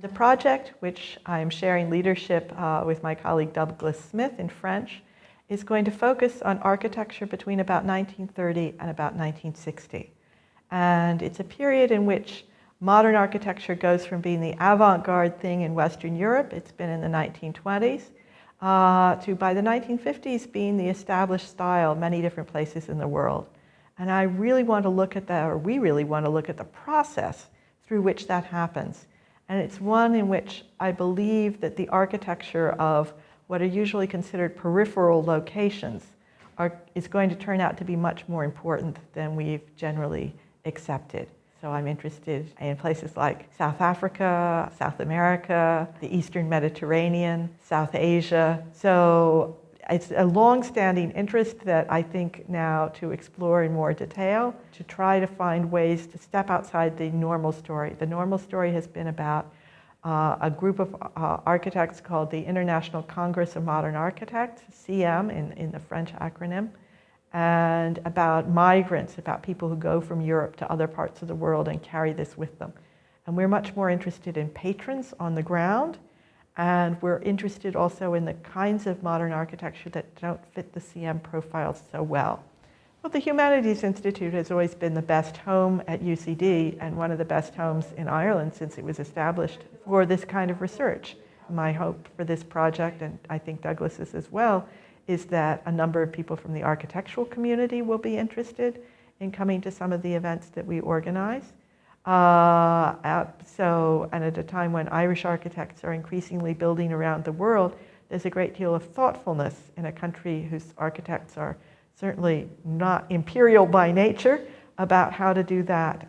The project, which I'm sharing leadership with my colleague Douglas Smith in French, is going to focus on architecture between about 1930 and about 1960. And it's a period in which modern architecture goes from being the avant-garde thing in Western Europe, it's been in the 1920s, to by the 1950s being the established style in many different places in the world. And I really want to look at that, or we really want to look at the process through which that happens. And it's one in which I believe that the architecture of what are usually considered peripheral locations is going to turn out to be much more important than we've generally accepted. So I'm interested in places like South Africa, South America, the Eastern Mediterranean, South Asia. So it's a long-standing interest that I think now to explore in more detail, to try to find ways to step outside the normal story. The normal story has been about a group of architects called the International Congress of Modern Architects, CM in the French acronym, and about migrants, about people who go from Europe to other parts of the world and carry this with them. And we're much more interested in patrons on the ground, and we're interested also in the kinds of modern architecture that don't fit the CM profiles so well. Well, the Humanities Institute has always been the best home at UCD and one of the best homes in Ireland since it was established for this kind of research. My hope for this project, and I think Douglas's as well, is that a number of people from the architectural community will be interested in coming to some of the events that we organize. And at a time when Irish architects are increasingly building around the world, there's a great deal of thoughtfulness in a country whose architects are certainly not imperial by nature about how to do that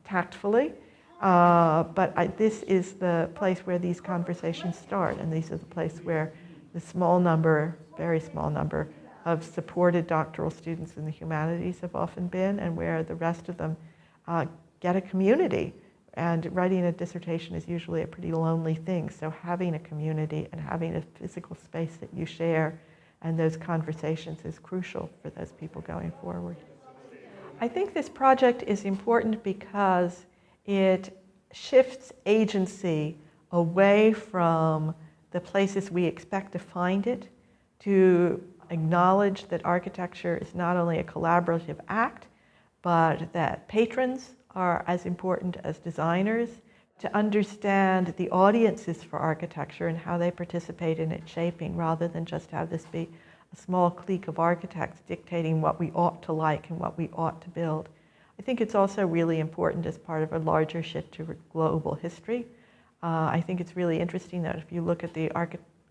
tactfully. But this is the place where these conversations start, and these are the place where the small number, very small number, of supported doctoral students in the humanities have often been, and where the rest of them get a community. And writing a dissertation is usually a pretty lonely thing, so having a community and having a physical space that you share and those conversations is crucial for those people going forward. I think this project is important because it shifts agency away from the places we expect to find it, to acknowledge that architecture is not only a collaborative act, but that patrons are as important as designers, to understand the audiences for architecture and how they participate in its shaping, rather than just have this be a small clique of architects dictating what we ought to like and what we ought to build. I think it's also really important as part of a larger shift to global history. I think it's really interesting that if you look at the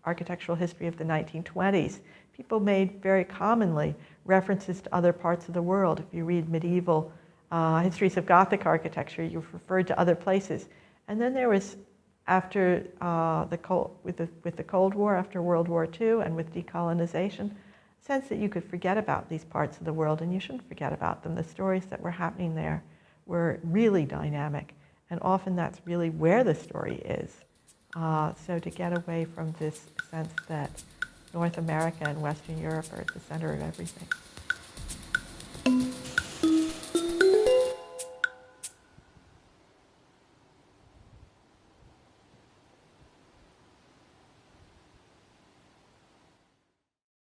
architectural history of the 1920s, people made very commonly references to other parts of the world. If you read medieval histories of Gothic architecture, you've referred to other places. And then there was, after with the Cold War, after World War II, and with decolonization, a sense that you could forget about these parts of the world, and you shouldn't forget about them. The stories that were happening there were really dynamic, and often that's really where the story is. So to get away from this sense that North America and Western Europe are at the center of everything.